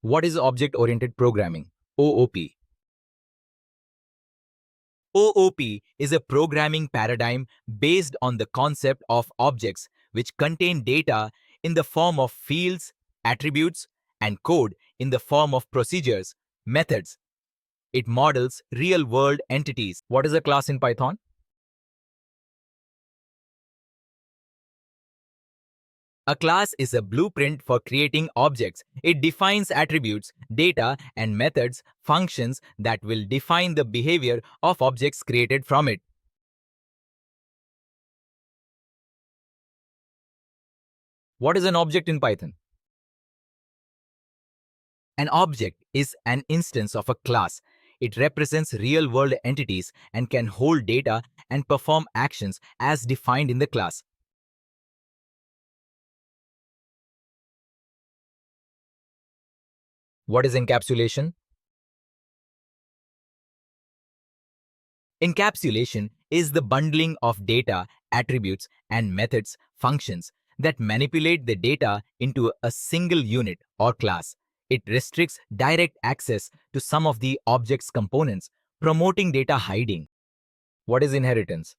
What is object-oriented programming? OOP. OOP is a programming paradigm based on the concept of objects which contain data in the form of fields, attributes, and code in the form of procedures, methods. It models real-world entities. What is a class in Python? A class is a blueprint for creating objects. It defines attributes, data, and methods, functions that will define the behavior of objects created from it. What is an object in Python? An object is an instance of a class. It represents real-world entities and can hold data and perform actions as defined in the class. What is encapsulation? Encapsulation is the bundling of data, attributes, and methods, functions that manipulate the data into a single unit or class. It restricts direct access to some of the object's components, promoting data hiding. What is inheritance?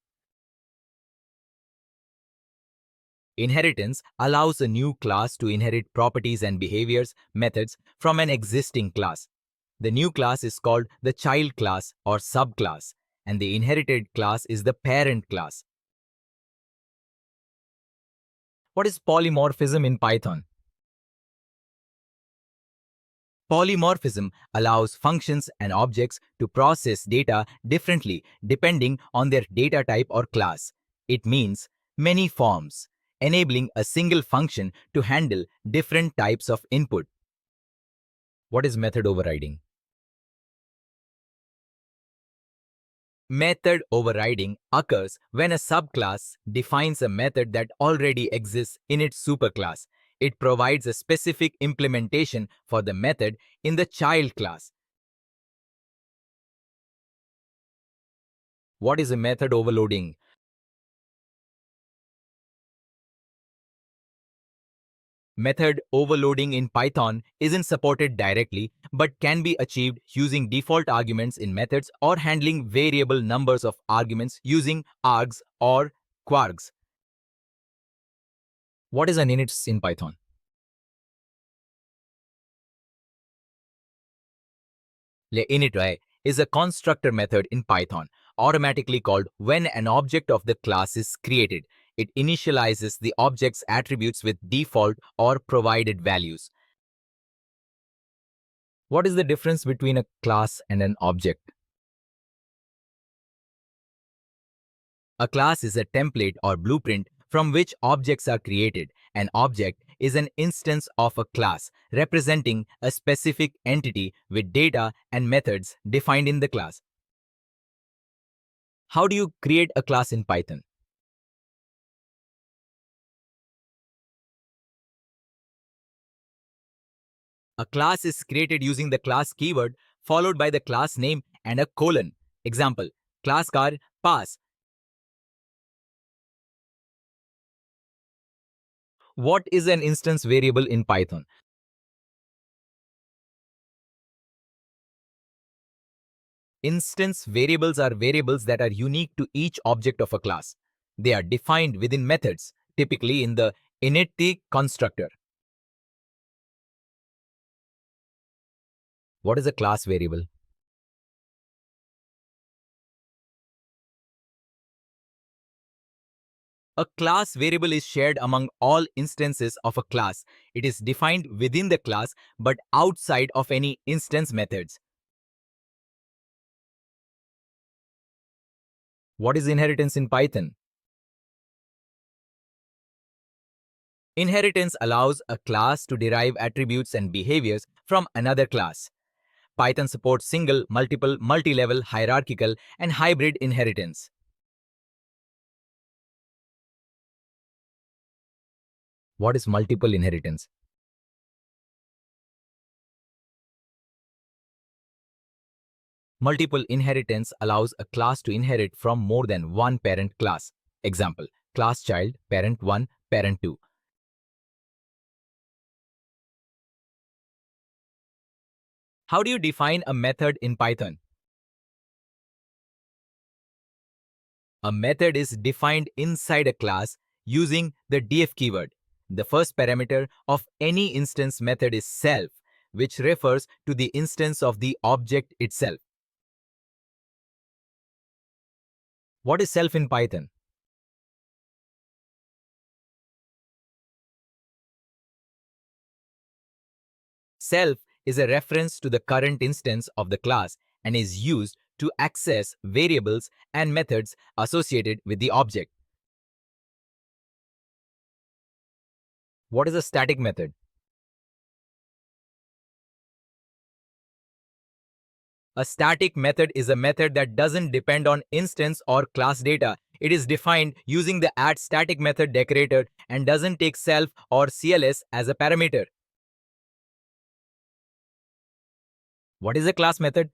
Inheritance allows a new class to inherit properties and behaviors, methods from an existing class. The new class is called the child class or subclass, and the inherited class is the parent class. What is polymorphism in Python? Polymorphism allows functions and objects to process data differently depending on their data type or class. It means many forms, enabling a single function to handle different types of input. What is method overriding? Method overriding occurs when a subclass defines a method that already exists in its superclass. It provides a specific implementation for the method in the child class. What is a method overloading? Method overloading in Python isn't supported directly, but can be achieved using default arguments in methods or handling variable numbers of arguments using args or kwargs. What is an init in Python? Le init is a constructor method in Python, automatically called when an object of the class is created. It initializes the object's attributes with default or provided values. What is the difference between a class and an object? A class is a template or blueprint from which objects are created. An object is an instance of a class representing a specific entity with data and methods defined in the class. How do you create a class in Python? A class is created using the class keyword followed by the class name and a colon. Example, class car pass. What is an instance variable in Python? Instance variables are variables that are unique to each object of a class. They are defined within methods, typically in the init constructor. What is a class variable? A class variable is shared among all instances of a class. It is defined within the class but outside of any instance methods. What is inheritance in Python? Inheritance allows a class to derive attributes and behaviors from another class. Python supports single, multiple, multi-level, hierarchical, and hybrid inheritance. What is multiple inheritance? Multiple inheritance allows a class to inherit from more than one parent class. Example, class child, parent 1, parent 2. How do you define a method in Python? A method is defined inside a class using the def keyword. The first parameter of any instance method is self, which refers to the instance of the object itself. What is self in Python? Self is a reference to the current instance of the class and is used to access variables and methods associated with the object. What is a static method? A static method is a method that doesn't depend on instance or class data. It is defined using the addStatic method decorator and doesn't take self or CLS as a parameter. What is a class method?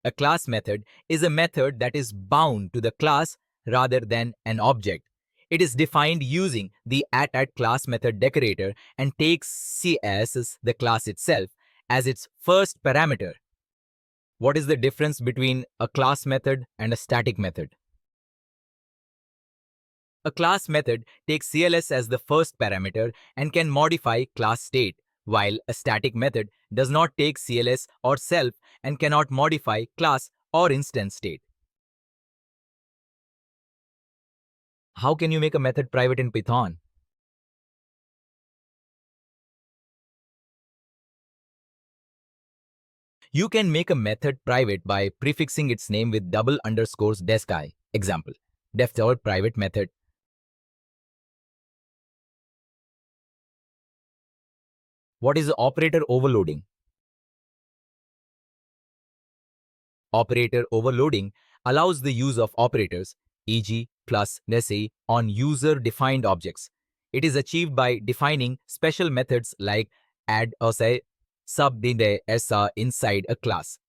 A class method is a method that is bound to the class rather than an object. It is defined using the @class method decorator and takes CS, the class itself, as its first parameter. What is the difference between a class method and a static method? A class method takes CLS as the first parameter and can modify class state, while a static method does not take CLS or self and cannot modify class or instance state. How can you make a method private in Python? You can make a method private by prefixing its name with double underscores _desc_I. Example, def_private method. What is operator overloading? Operator overloading allows the use of operators, e.g., plus, nesse, on user-defined objects. It is achieved by defining special methods like add or say subdinde esa inside a class.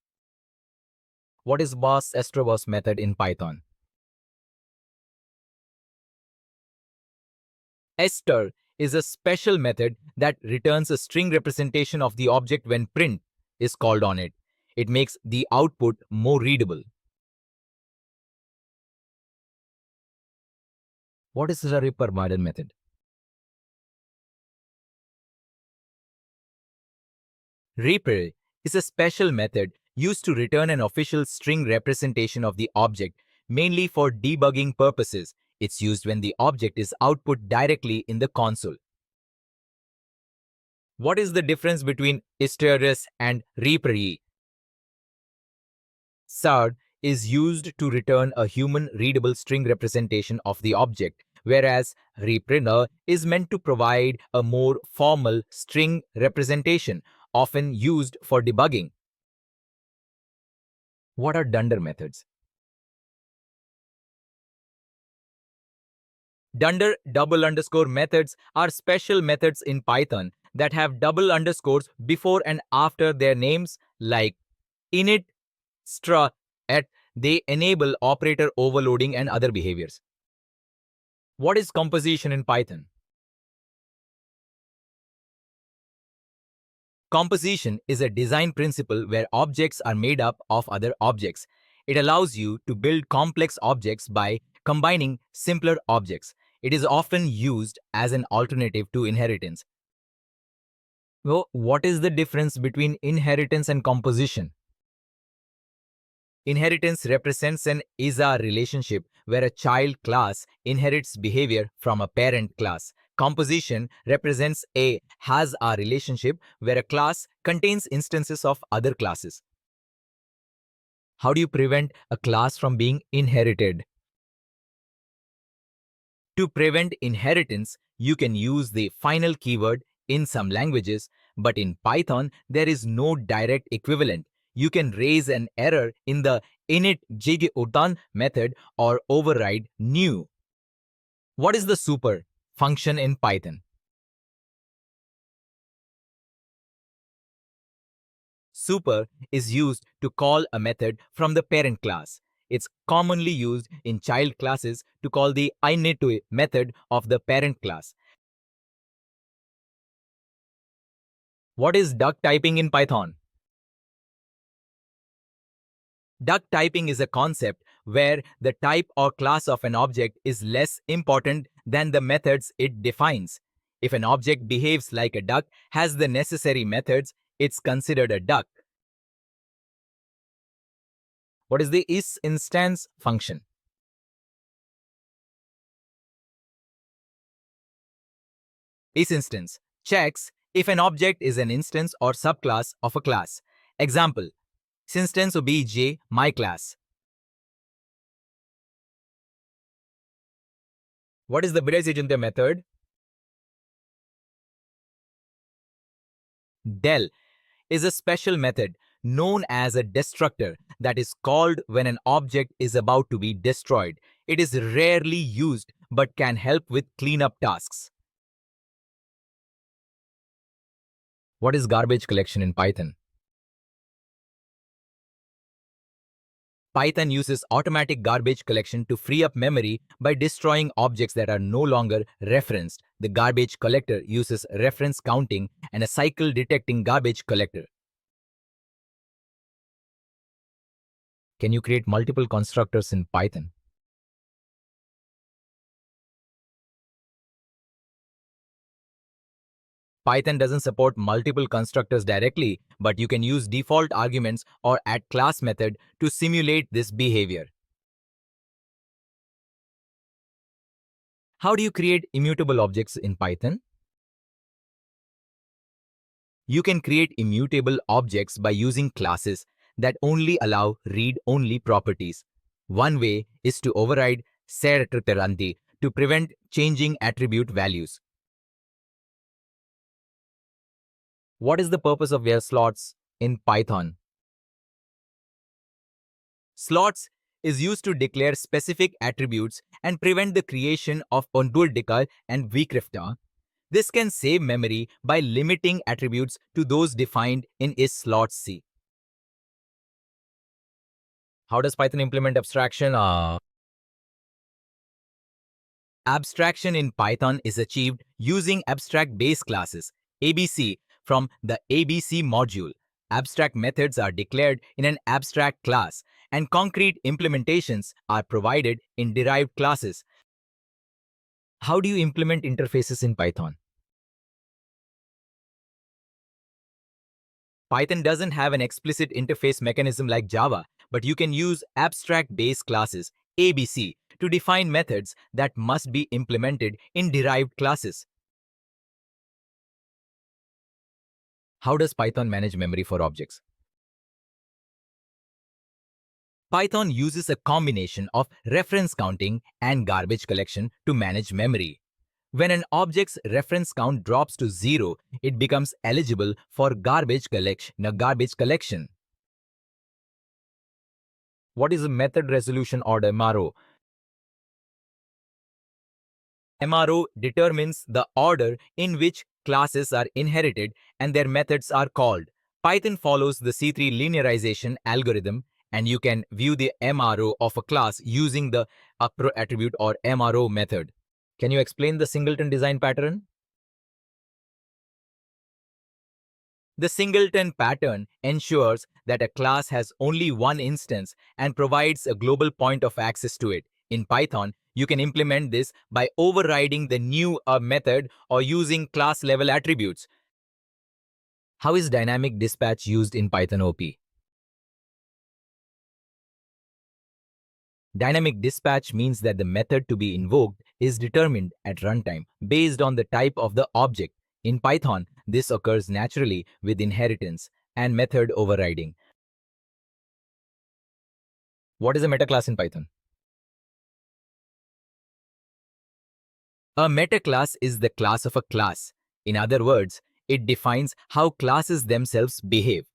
What is boss _boss method in Python? Ester is a special method that returns a string representation of the object when print is called on it. It makes the output more readable. What is the reperminder method? Repr is a special method used to return an official string representation of the object, mainly for debugging purposes. It's used when the object is output directly in the console. What is the difference between Isteris and Repr? SARD is used to return a human-readable string representation of the object, whereas reprinter is meant to provide a more formal string representation, often used for debugging. What are Dunder methods? Dunder double underscore methods are special methods in Python that have double underscores before and after their names, like init, str, at. They enable operator overloading and other behaviors. What is composition in Python? Composition is a design principle where objects are made up of other objects. It allows you to build complex objects by combining simpler objects. It is often used as an alternative to inheritance. So, what is the difference between inheritance and composition? Inheritance represents an is-a relationship where a child class inherits behavior from a parent class. Composition represents a has-a relationship where a class contains instances of other classes. How do you prevent a class from being inherited? To prevent inheritance, you can use the final keyword in some languages, but in Python, there is no direct equivalent. You can raise an error in the init jigutan method or override new. What is the super function in Python? Super is used to call a method from the parent class. It's commonly used in child classes to call the init method of the parent class. What is duck typing in Python? Duck typing is a concept where the type or class of an object is less important than the methods it defines. If an object behaves like a duck, has the necessary methods, it's considered a duck. What is the isInstance function? IsInstance checks if an object is an instance or subclass of a class. Example, instance obj my class. What is the Bidai method? Del is a special method known as a destructor that is called when an object is about to be destroyed. It is rarely used but can help with cleanup tasks. What is garbage collection in Python? Python uses automatic garbage collection to free up memory by destroying objects that are no longer referenced. The garbage collector uses reference counting and a cycle detecting garbage collector. Can you create multiple constructors in Python? Python doesn't support multiple constructors directly, but you can use default arguments or add class method to simulate this behavior. How do you create immutable objects in Python? You can create immutable objects by using classes that only allow read-only properties. One way is to override ser_attribute to prevent changing attribute values. What is the purpose of where slots in Python? Slots is used to declare specific attributes and prevent the creation of onduldikar and vikrifta. This can save memory by limiting attributes to those defined in is_slots_c. How does Python implement abstraction? Abstraction in Python is achieved using abstract base classes, ABC, from the ABC module. Abstract methods are declared in an abstract class, and concrete implementations are provided in derived classes. How do you implement interfaces in Python? Python doesn't have an explicit interface mechanism like Java, but you can use abstract base classes, ABC, to define methods that must be implemented in derived classes. How does Python manage memory for objects? Python uses a combination of reference counting and garbage collection to manage memory. When an object's reference count drops to 0, it becomes eligible for garbage collection. What is a method resolution order, MRO? MRO determines the order in which classes are inherited and their methods are called. Python follows the C3 linearization algorithm, and you can view the MRO of a class using the attribute or MRO method. Can you explain the singleton design pattern? The singleton pattern ensures that a class has only one instance and provides a global point of access to it. In Python, you can implement this by overriding the new method or using class-level attributes. How is dynamic dispatch used in Python OP? Dynamic dispatch means that the method to be invoked is determined at runtime based on the type of the object. In Python, this occurs naturally with inheritance and method overriding. What is a meta class in Python? A meta class is the class of a class. In other words, it defines how classes themselves behave.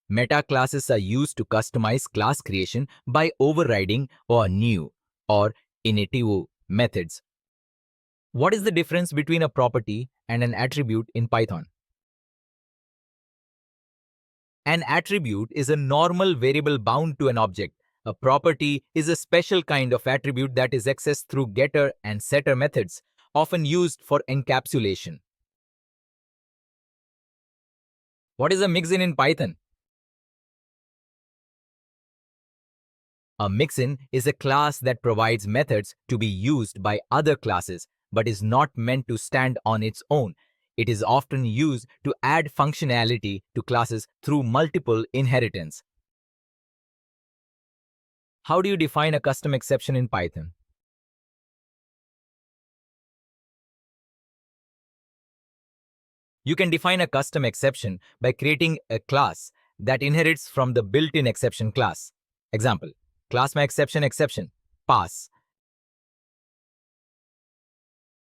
Meta classes are used to customize class creation by overriding or new or init methods. What is the difference between a property and an attribute in Python? An attribute is a normal variable bound to an object. A property is a special kind of attribute that is accessed through getter and setter methods, often used for encapsulation. What is a mixin in Python? A mixin is a class that provides methods to be used by other classes but is not meant to stand on its own. It is often used to add functionality to classes through multiple inheritance. How do you define a custom exception in Python? You can define a custom exception by creating a class that inherits from the built-in exception class. Example, class exception, pass.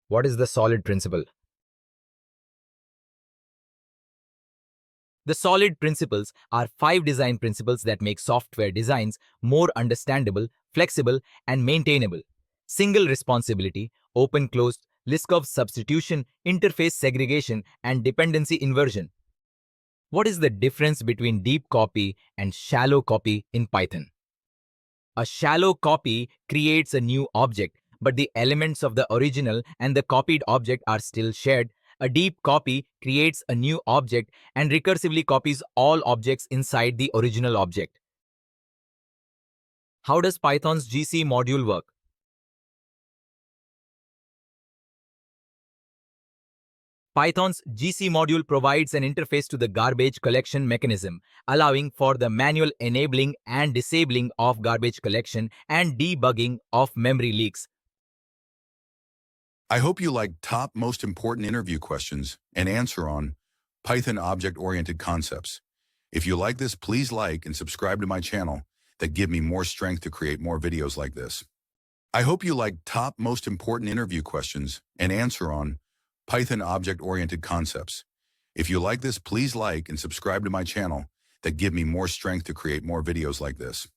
What is the solid principle? The solid principles are 5 design principles that make software designs more understandable, flexible, and maintainable. Single responsibility, open-closed, Liskov substitution, interface segregation, and dependency inversion. What is the difference between deep copy and shallow copy in Python? A shallow copy creates a new object, but the elements of the original and the copied object are still shared. A deep copy creates a new object and recursively copies all objects inside the original object. How does Python's GC module work? Python's GC module provides an interface to the garbage collection mechanism, allowing for the manual enabling and disabling of garbage collection and debugging of memory leaks. I hope you like top most important interview questions and answer on Python object-oriented concepts. If you like this, please like and subscribe to my channel that give me more strength to create more videos like this. I hope you like top most important interview questions and answer on Python object-oriented concepts. If you like this, please like and subscribe to my channel that give me more strength to create more videos like this.